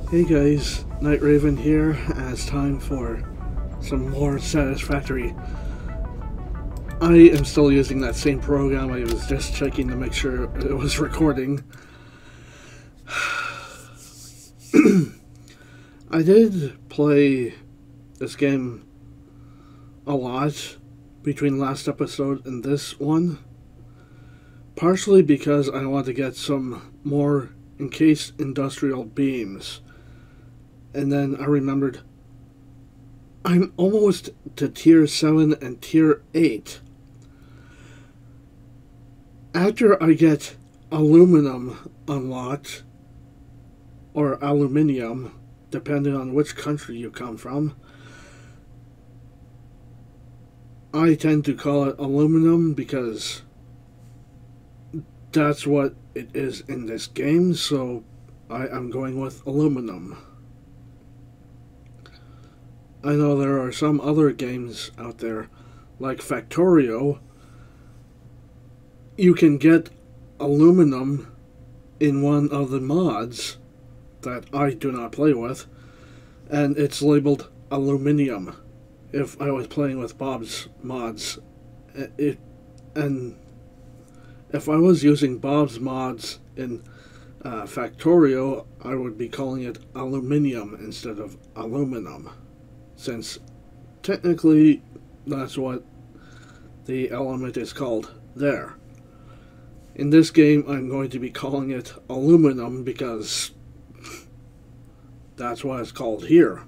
Hey guys, Night Raven here, and it's time for some more Satisfactory. I am still using that same program. I was just checking to make sure it was recording. I did play this game a lot between last episode and this one, partially because I want to get some more encased industrial beams. And then I remembered I'm almost to tier 7 and tier 8. After I get aluminum unlocked, or aluminium, depending on which country you come from, I tend to call it aluminum because that's what it is in this game, so I am going with aluminum. I know there are some other games out there, like Factorio. You can get aluminum in one of the mods that I do not play with, and it's labeled aluminium. If I was playing with Bob's mods, and if I was using Bob's mods in Factorio, I would be calling it aluminium instead of aluminum, since technically that's what the element is called there. In this game, I'm going to be calling it aluminum because that's what it's called here.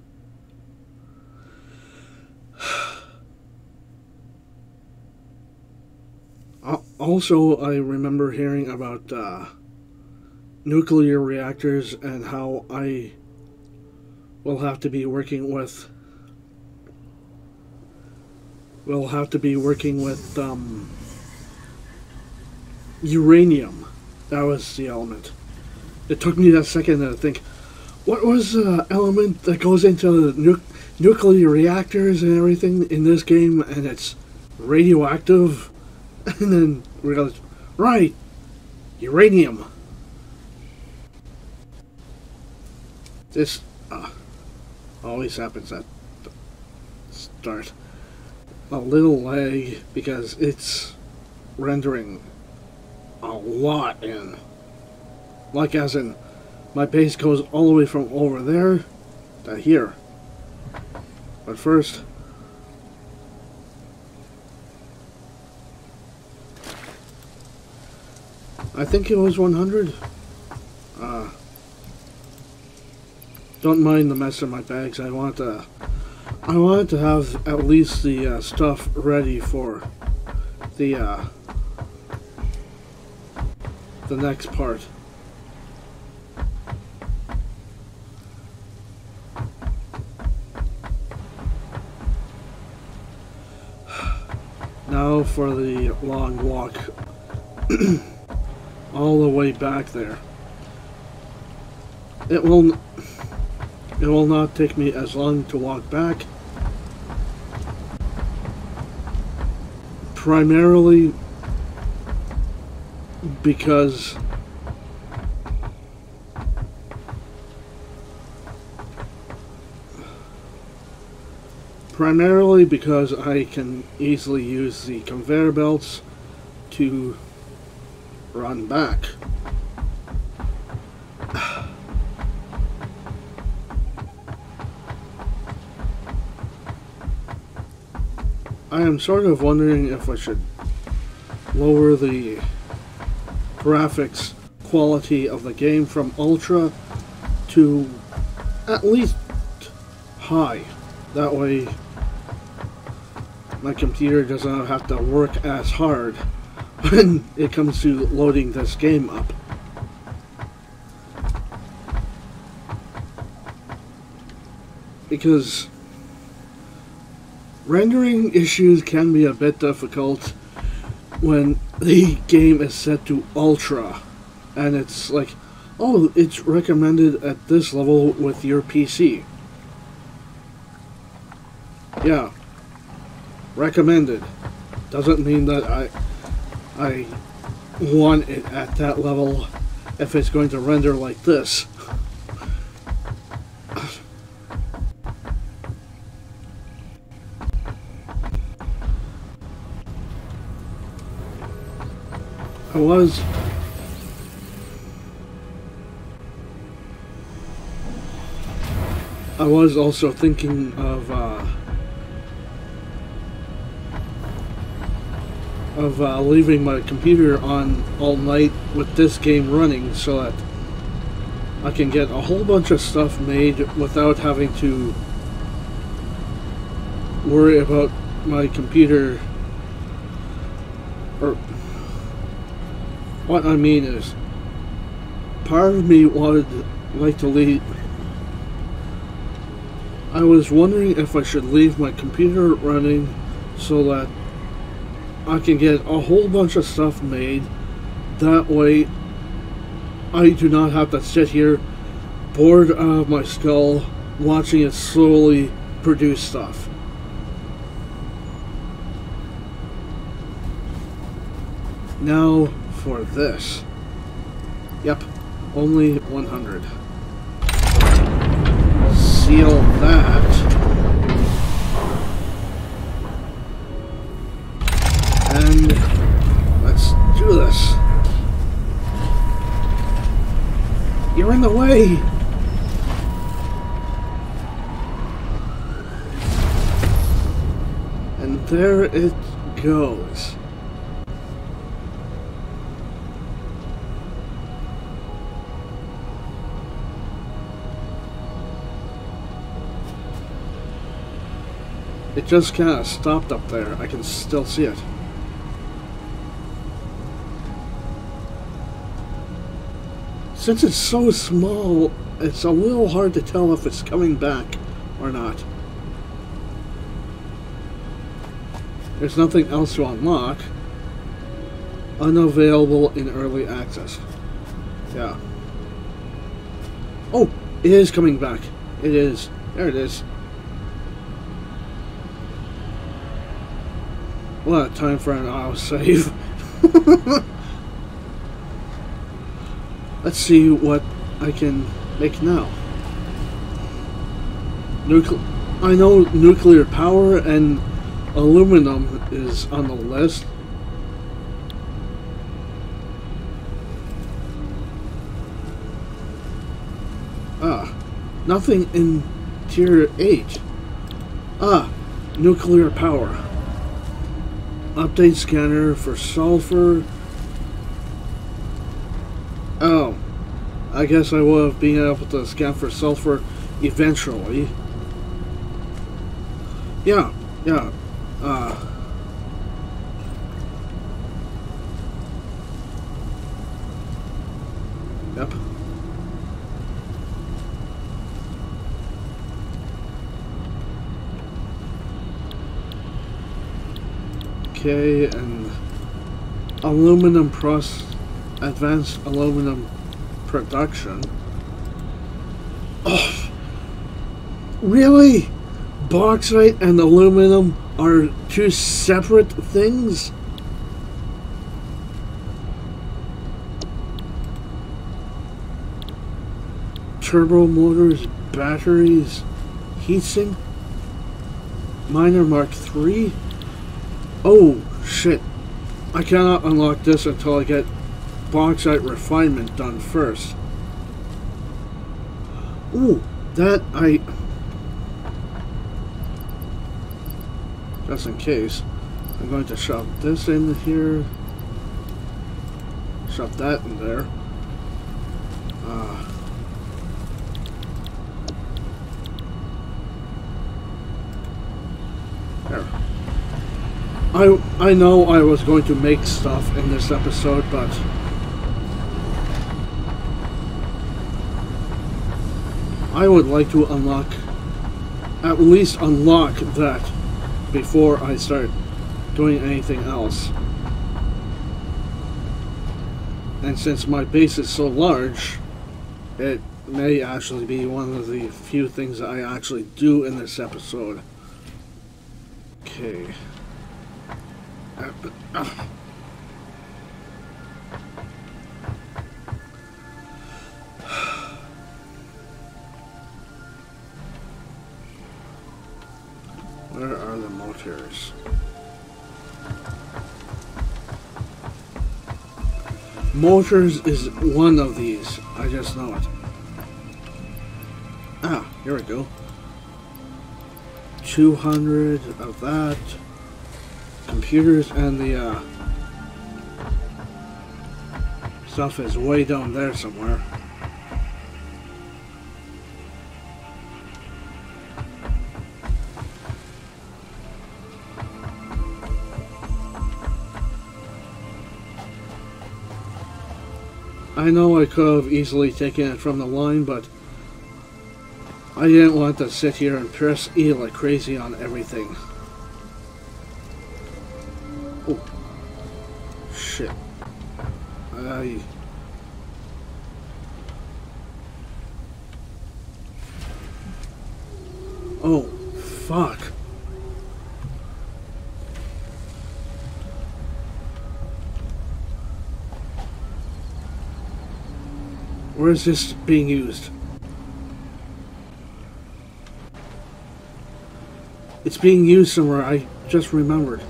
Also, I remember hearing about nuclear reactors and how I will have to be working with uranium. That was the element. It took me that second to think, what was the element that goes into the nuclear reactors and everything in this game, and it's radioactive? And then realized, right, uranium. This always happens at the start. A little lag because it's rendering a lot in. Like as in, my base goes all the way from over there to here. But first, I think it was 100. Don't mind the mess in my bags. I wanted to have at least the stuff ready for the next part. Now for the long walk all the way back there. It will not take me as long to walk back. Primarily because I can easily use the conveyor belts to run back. I am sort of wondering if I should lower the graphics quality of the game from ultra to at least high. That way my computer doesn't have to work as hard when it comes to loading this game up. Because rendering issues can be a bit difficult when the game is set to ultra and it's like, oh, it's recommended at this level with your PC. Yeah, recommended. Doesn't mean that I want it at that level if it's going to render like this. I was also thinking of leaving my computer on all night with this game running so that I can get a whole bunch of stuff made without having to worry about my computer. Or what I mean is, part of me wanted like to leave. I was wondering if I should leave my computer running so that I can get a whole bunch of stuff made. That way I do not have to sit here bored out of my skull watching it slowly produce stuff. Now for this. Yep, only 100. Seal that. And let's do this. You're in the way. And there it goes. It just kind of stopped up there. I can still see it. Since it's so small, it's a little hard to tell if it's coming back or not. There's nothing else to unlock. Unavailable in early access. Yeah. Oh, it is coming back. It is. There it is. What a time for an autosave. Let's see what I can make now. I know nuclear power and aluminum is on the list. Ah, nothing in tier 8. Ah, nuclear power. Update scanner for sulfur. Oh, I guess I would have been able to scan for sulfur eventually. Yeah. Yep. Okay, and aluminum advanced aluminum production. Oh, really? Bauxite and aluminum are two separate things? Turbo motors, batteries, heatsink, miner Mark III. Oh shit, I cannot unlock this until I get bauxite refinement done first. Ooh, just in case, I'm going to shove this in here, shove that in there. There. I know I was going to make stuff in this episode, but I would like to at least unlock that before I start doing anything else. And since my base is so large, it may actually be one of the few things that I actually do in this episode. Okay. Where are the motors? Motors is one of these. I just know it. Ah, here we go. 200 of that. Computers and the stuff is way down there somewhere. I know I could have easily taken it from the line, but I didn't want to sit here and press E like crazy on everything. Oh. Shit. Oh, fuck. Where is this being used? It's being used somewhere, I just remembered.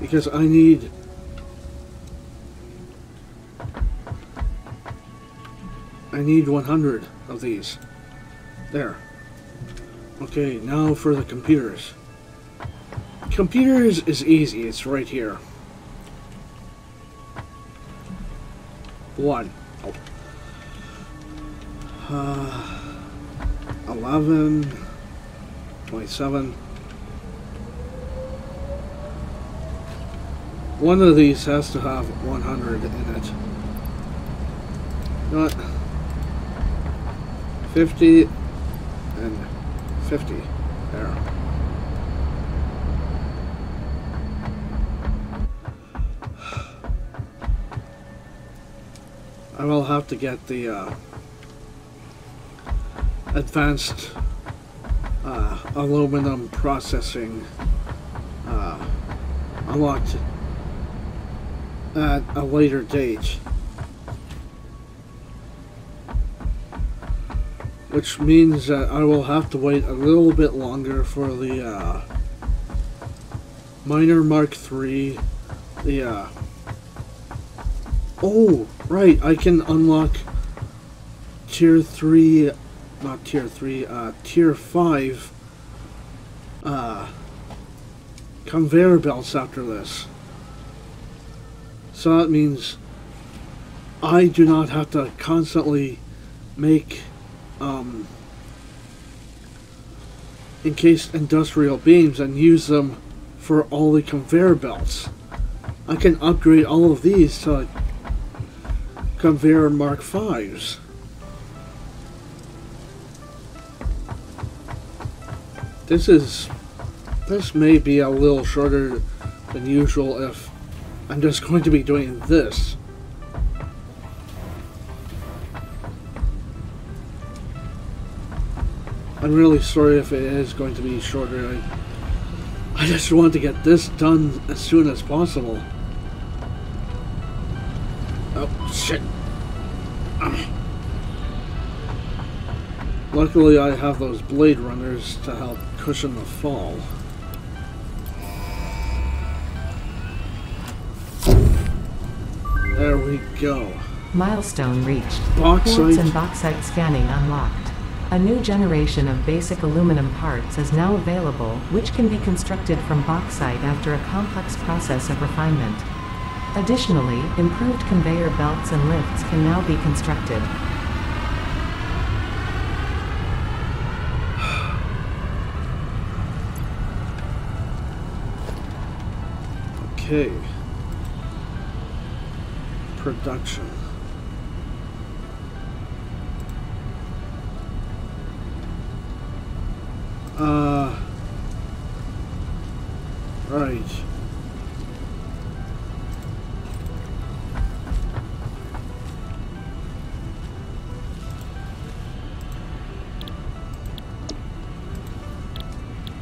Because I need... I need 100 of these. There. Okay, now for the computers. Computers is easy, it's right here. 1. Oh. 11. 27. One of these has to have 100 in it. Not 50 and 50. There. I will have to get the advanced aluminum processing unlocked at a later date, which means that I will have to wait a little bit longer for the Miner Mark III. The oh, right, I can unlock tier 3, not tier 3, tier 5 conveyor belts after this. So that means I do not have to constantly make encased industrial beams and use them for all the conveyor belts. I can upgrade all of these to conveyor Mark V's. This may be a little shorter than usual if I'm just going to be doing this. I'm really sorry if it is going to be shorter. I just want to get this done as soon as possible. Oh, shit. Luckily I have those blade runners to help cushion the fall. There we go. Milestone reached. Bauxite. Quartz and bauxite scanning unlocked. A new generation of basic aluminum parts is now available, which can be constructed from bauxite after a complex process of refinement. Additionally, improved conveyor belts and lifts can now be constructed. Okay. Production. Right.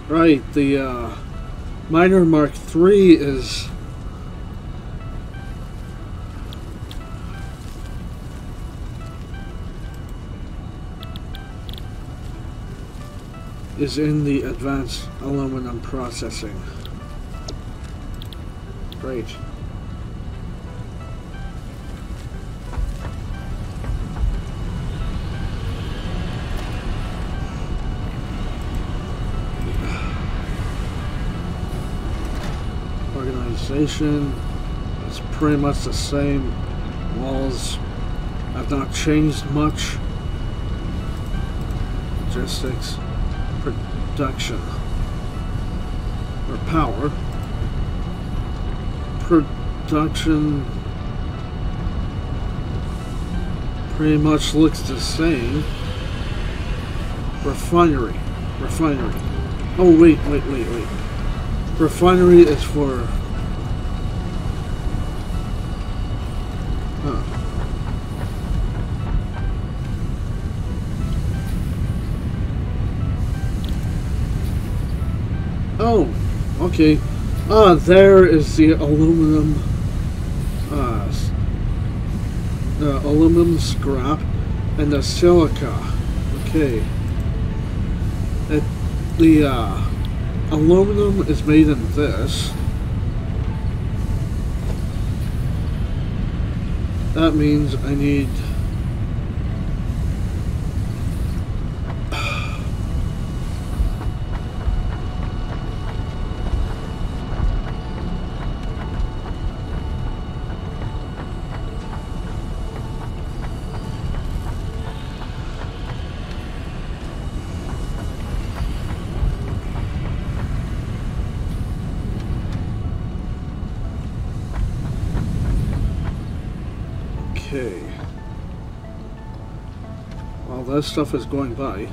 Right, the Miner Mark III is is in the advanced aluminum processing. Great. Organization, it's pretty much the same. Walls have not changed much. Logistics, production, or power. Production pretty much looks the same. Refinery. Oh wait. Refinery is for... Huh. Oh, okay. Ah, there is the aluminum scrap and the silica. Okay. The aluminum is made in this. That means I need... Okay. While that stuff is going by,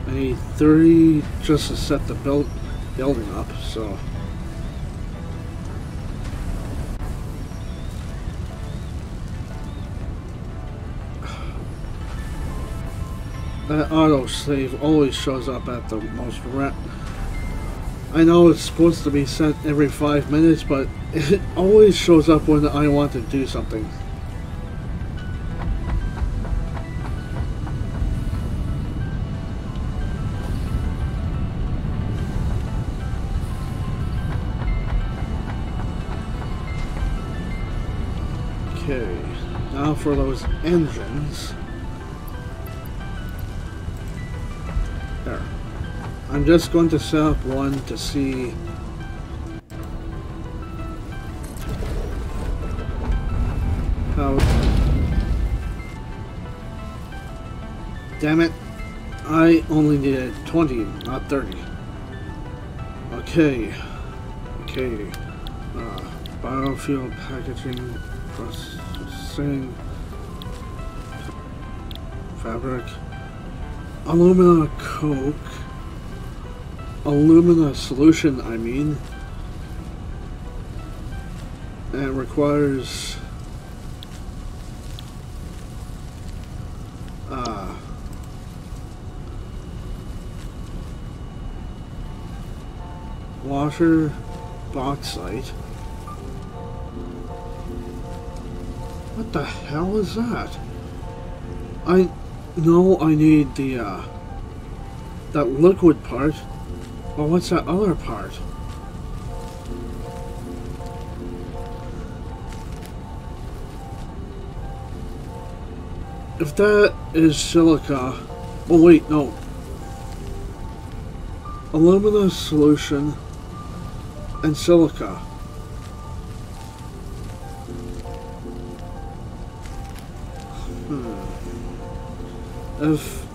I need 30 just to set the building up, so... That autosave always shows up at the most I know it's supposed to be sent every 5 minutes, but it always shows up when I want to do something. Okay, now for those engines. There. I'm just going to set up one to see how... Damn it, I only needed 20, not 30. Okay, biofuel packaging, processing, fabric, alumina coke, alumina solution, I mean. And it requires water, bauxite. What the hell is that? I know I need the that liquid part. Well, what's that other part? If that is silica... Oh wait, no. Alumina solution and silica. If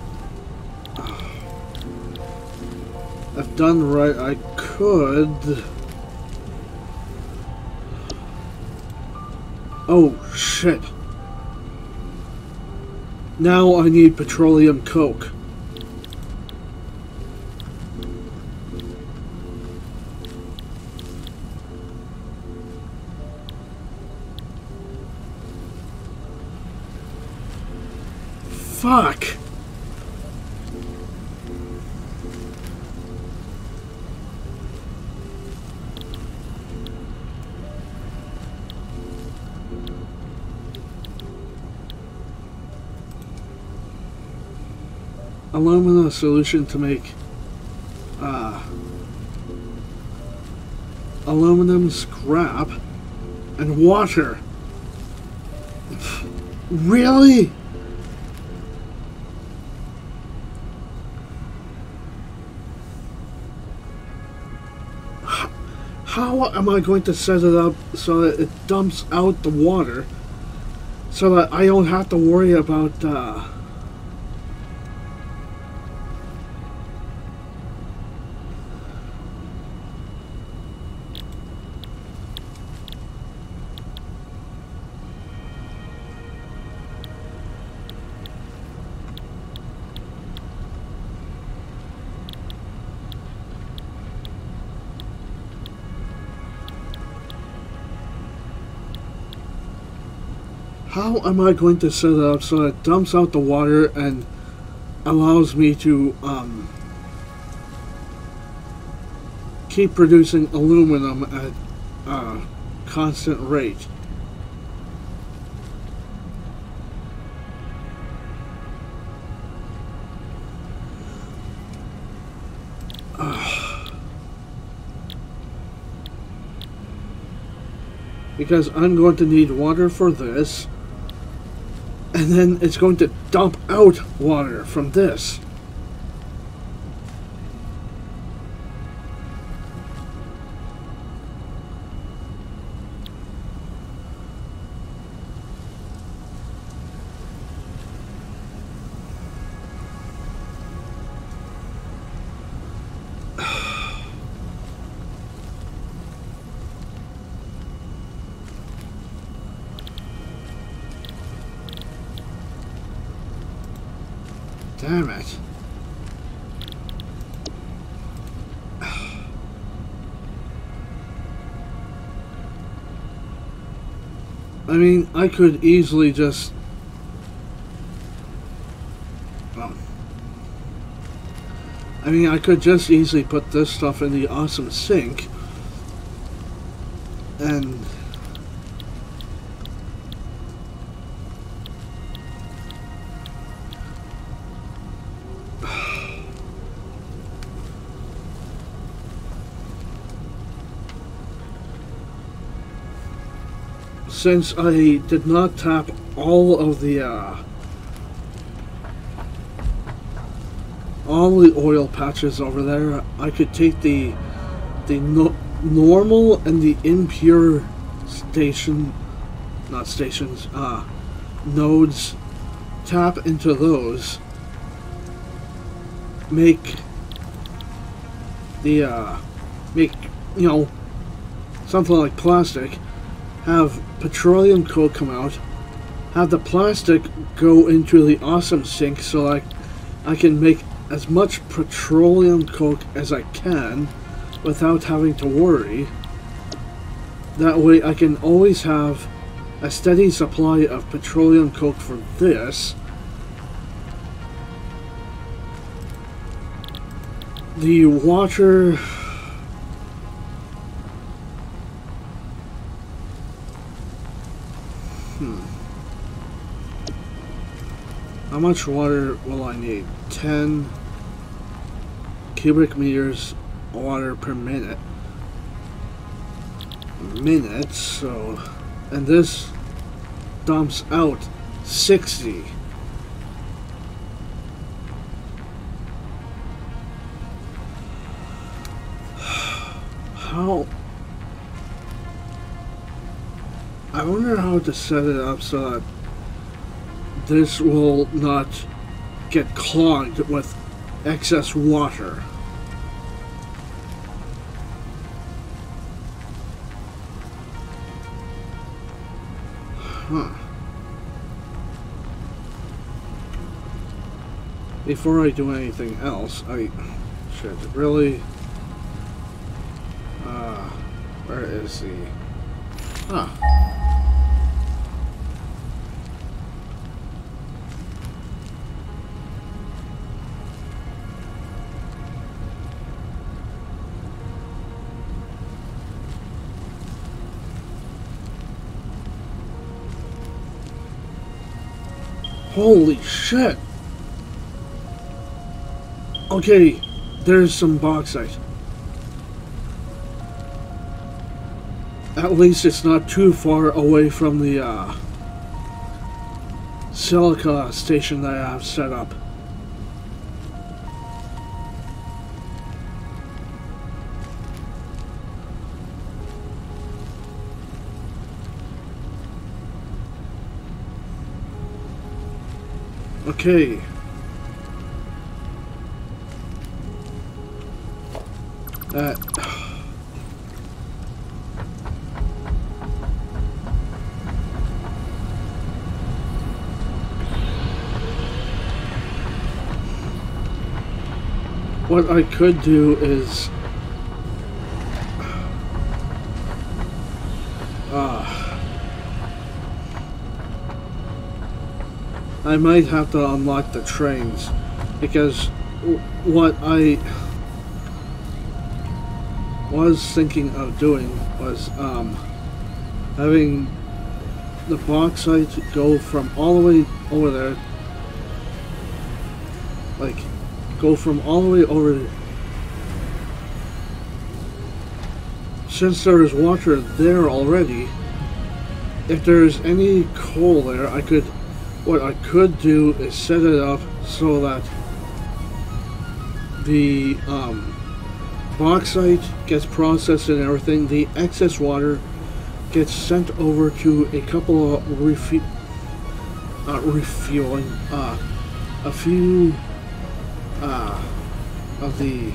done right, I could... Oh, shit. Now I need petroleum coke. Fuck! aluminum solution to make aluminum scrap and water. Really? How am I going to set it up so that it dumps out the water so that I don't have to worry about how am I going to set it up so it dumps out the water and allows me to keep producing aluminum at a constant rate? Because I'm going to need water for this, and then it's going to dump out water from this. Damn it. I mean, I could easily just... well, I mean, I could just easily put this stuff in the awesome sink and... since I did not tap all the oil patches over there, I could take the normal and the impure nodes, tap into those, make the something like plastic, have petroleum coke come out, have the plastic go into the awesome sink so I can make as much petroleum coke as I can without having to worry. That way I can always have a steady supply of petroleum coke for this. The water... How much water will I need? 10 cubic meters water per minute. So, and this dumps out 60. How? I wonder how to set it up so that this will not get clogged with excess water. Huh. Before I do anything else, I should really... where is the... Ah. Holy shit! Okay, there's some bauxite. At least it's not too far away from the silica station that I have set up. Okay. What I could do is I might have to unlock the trains, because what I was thinking of doing was having the bauxite go from all the way over there, like go from all the way over there. Since there is water there already, if there's any coal there, what I could do is set it up so that the bauxite gets processed and everything. The excess water gets sent over to a couple of refueling, a few of the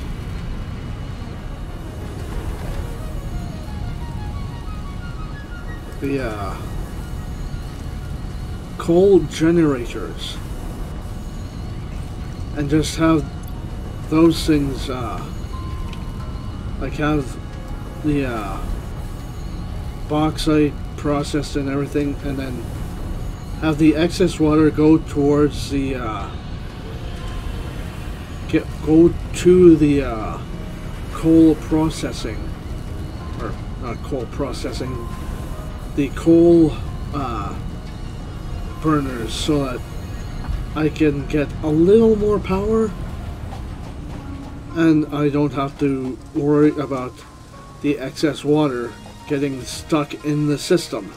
coal generators, and just have those things like have the bauxite processed and everything, and then have the excess water go towards the go to the coal processing, or not coal processing, the coal burners, so that I can get a little more power and I don't have to worry about the excess water getting stuck in the system.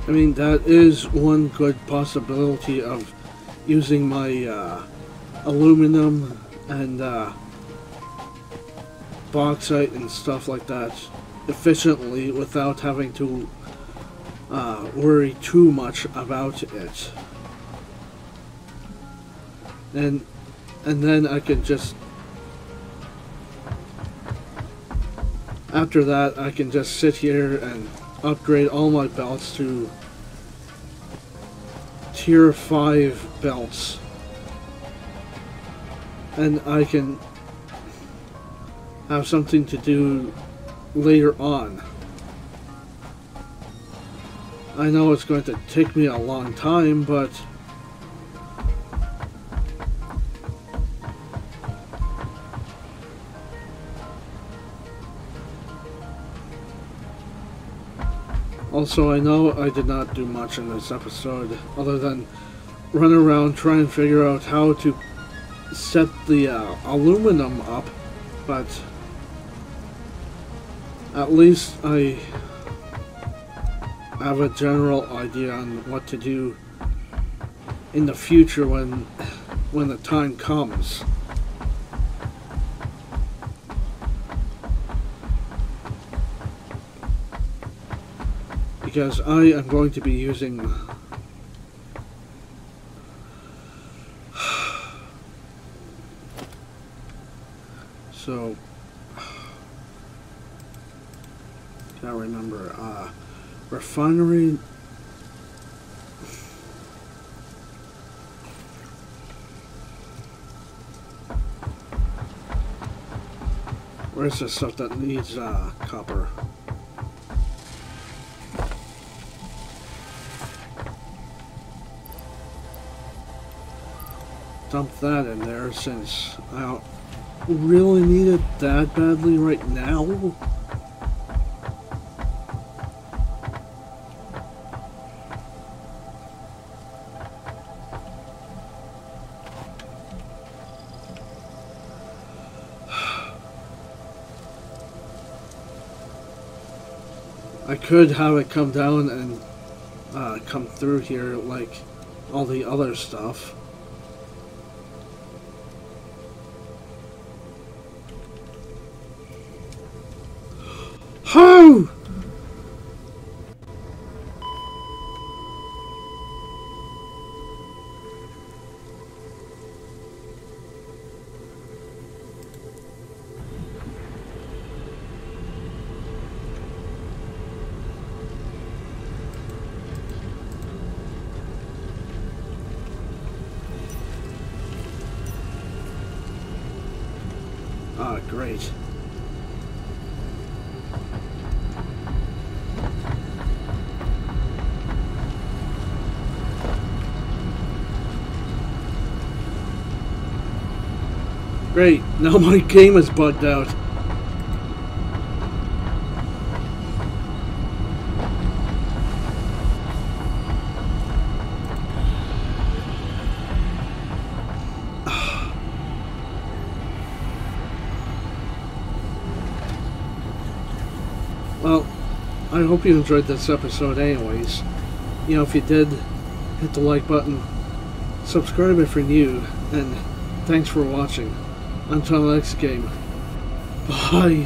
I mean, that is one good possibility of using my aluminum and bauxite and stuff like that efficiently without having to worry too much about it. And then I could just, after that, I can just sit here and upgrade all my belts to tier 5 belts, and I can have something to do later on. I know it's going to take me a long time, but also, I know I did not do much in this episode other than run around trying to figure out how to set the aluminum up, but at least I have a general idea on what to do in the future when the time comes. Because I am going to be using so can't remember refinery. Where's the stuff that needs copper? Dump that in there since I don't really need it that badly right now. I could have it come down and come through here like all the other stuff. Ho! Ah, great. Great, now my game is bugged out. Well, I hope you enjoyed this episode anyways. You know, if you did, hit the like button, subscribe if you're new, and thanks for watching. Until next game, bye!